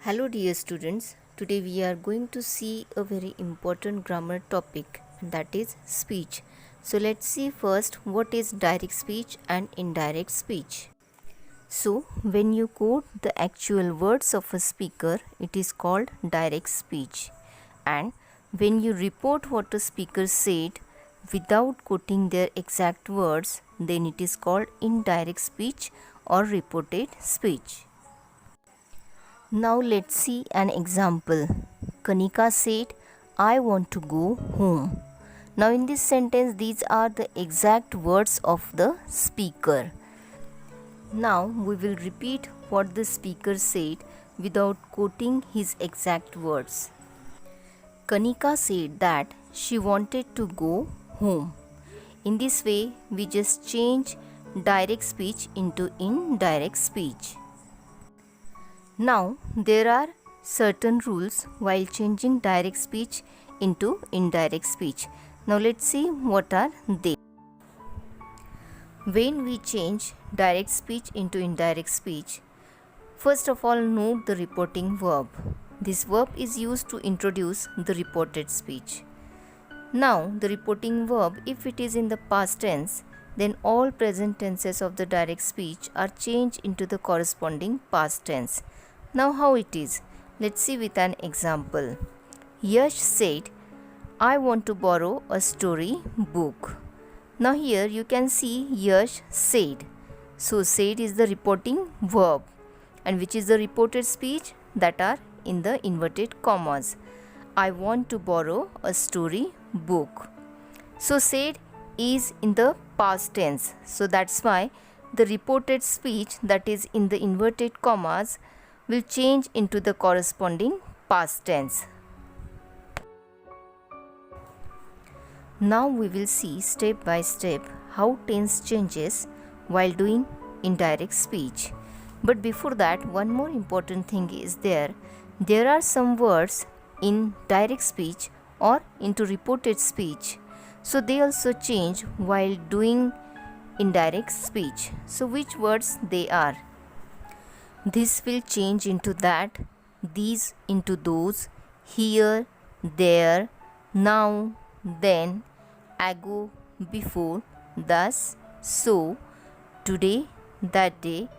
Hello dear students, today we are going to see a very important grammar topic, that is speech. So let's see first what is direct speech and indirect speech. So when you quote the actual words of a speaker, it is called direct speech. And when you report what a speaker said without quoting their exact words, then it is called indirect speech or reported speech. Now let's see an example. Kanika said, I want to go home. Now in this sentence, these are the exact words of the speaker. Now we will repeat what the speaker said without quoting his exact words. Kanika said that she wanted to go home. In this way, we just change direct speech into indirect speech. Now, there are certain rules while changing direct speech into indirect speech. Now, let's see what are they. When we change direct speech into indirect speech, first of all, note the reporting verb. This verb is used to introduce the reported speech. Now, the reporting verb, if it is in the past tense, then all present tenses of the direct speech are changed into the corresponding past tense. Now how it is? Let's see with an example. Yash said, I want to borrow a story book. Now here you can see Yash said. So said is the reporting verb, and which is the reported speech that are in the inverted commas. I want to borrow a story book. So said is in the past tense. So that's why the reported speech that is in the inverted commas will change into the corresponding past tense. Now we will see step by step how tense changes while doing indirect speech. But before that, one more important thing is there are some words in direct speech or into reported speech. So they also change while doing indirect speech. So which words they are? This will change into that, these into those, here, there, now, then, ago, before, thus, so, today, that day,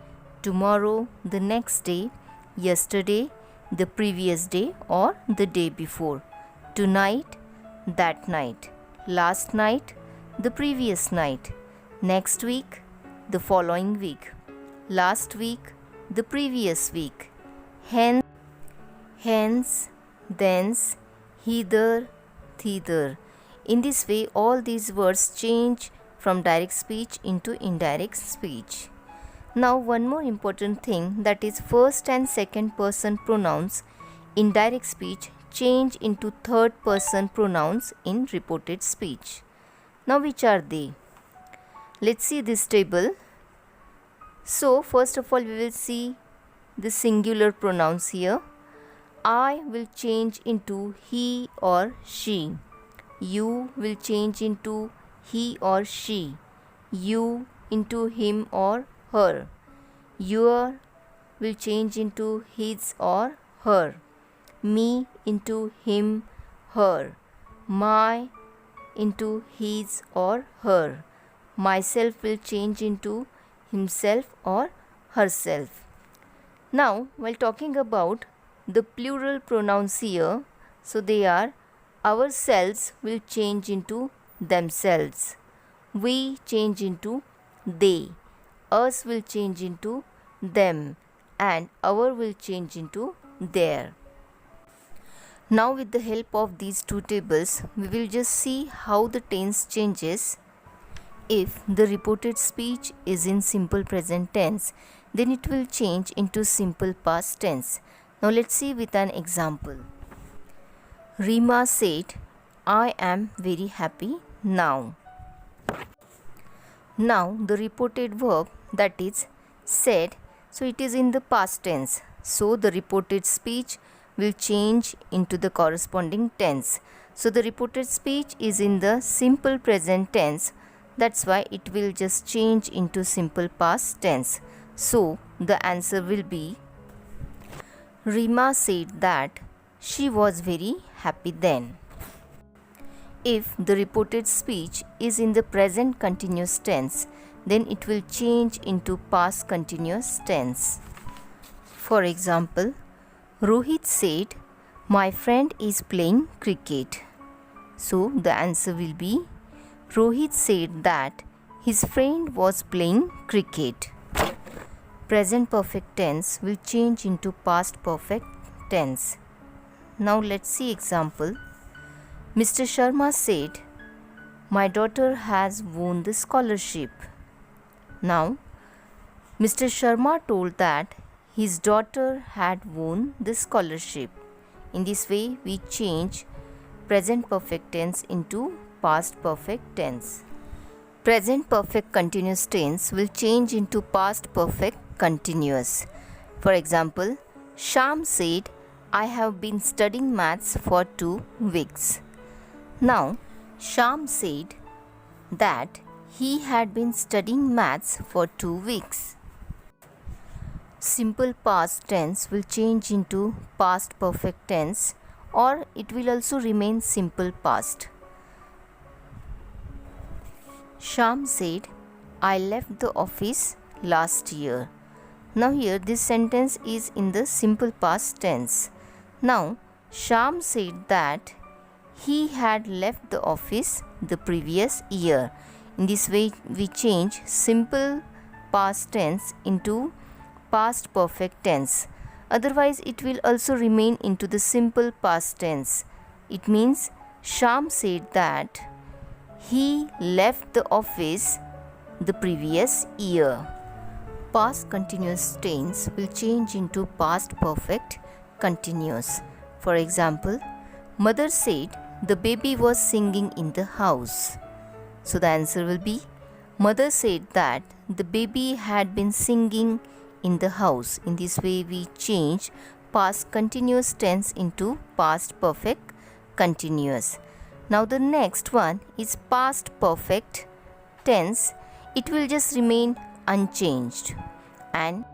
tomorrow, the next day, yesterday, the previous day or the day before, tonight, that night, last night, the previous night, next week, the following week, last week, the previous week, hence, thence, hither, thither. In this way, all these words change from direct speech into indirect speech. Now, one more important thing, that is first and second person pronouns in direct speech change into third person pronouns in reported speech. Now, which are they? Let's see this table. So, first of all, we will see the singular pronouns here. I will change into he or she. You will change into he or she. You into him or her. Your will change into his or her. Me into him, her. My into his or her. Myself will change into himself or herself. Now, while talking about the plural pronouns here, so they are ourselves will change into themselves. We change into they. Us will change into them. And our will change into their. Now, with the help of these two tables, we will just see how the tense changes. If the reported speech is in simple present tense, then it will change into simple past tense. Now let's see with an example. Rima said, I am very happy now. Now the reported verb, that is said, so it is in the past tense. So the reported speech will change into the corresponding tense. So the reported speech is in the simple present tense. That's why it will just change into simple past tense. So the answer will be Rima said that she was very happy then. If the reported speech is in the present continuous tense, then it will change into past continuous tense. For example, Rohit said, "My friend is playing cricket." So the answer will be, Rohit said that his friend was playing cricket. Present perfect tense will change into past perfect tense. Now let's see example. Mr. Sharma said, "My daughter has won the scholarship." Now, Mr. Sharma told that his daughter had won the scholarship. In this way, we change present perfect tense into past perfect tense. Present perfect continuous tense will change into past perfect continuous. For example, Sham said, "I have been studying maths for 2 weeks." Now, Sham said that he had been studying maths for 2 weeks. Simple past tense will change into past perfect tense, or it will also remain simple past. Sham said, "I left the office last year." Now here this sentence is in the simple past tense. Now Sham said that he had left the office the previous year. In this way we change simple past tense into past perfect tense. Otherwise it will also remain into the simple past tense. It means Sham said that he left the office the previous year. Past continuous tense will change into past perfect continuous. For example, Mother said the baby was singing in the house. So the answer will be, Mother said that the baby had been singing in the house. In this way we change past continuous tense into past perfect continuous. Now the next one is past perfect tense. It will just remain unchanged, and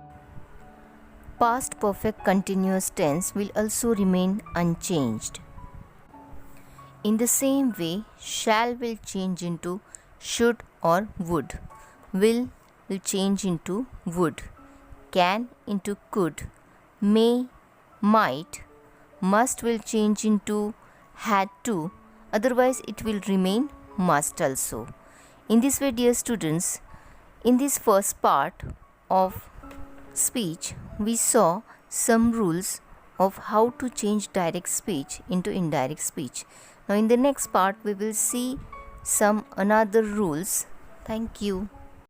past perfect continuous tense will also remain unchanged. In the same way, shall will change into should or would. Will change into would. Can into could. May, might. Must will change into had to. Otherwise it will remain must also. In this way, dear students, in this first part of speech, we saw some rules of how to change direct speech into indirect speech. Now in the next part we will see some another rules. Thank you.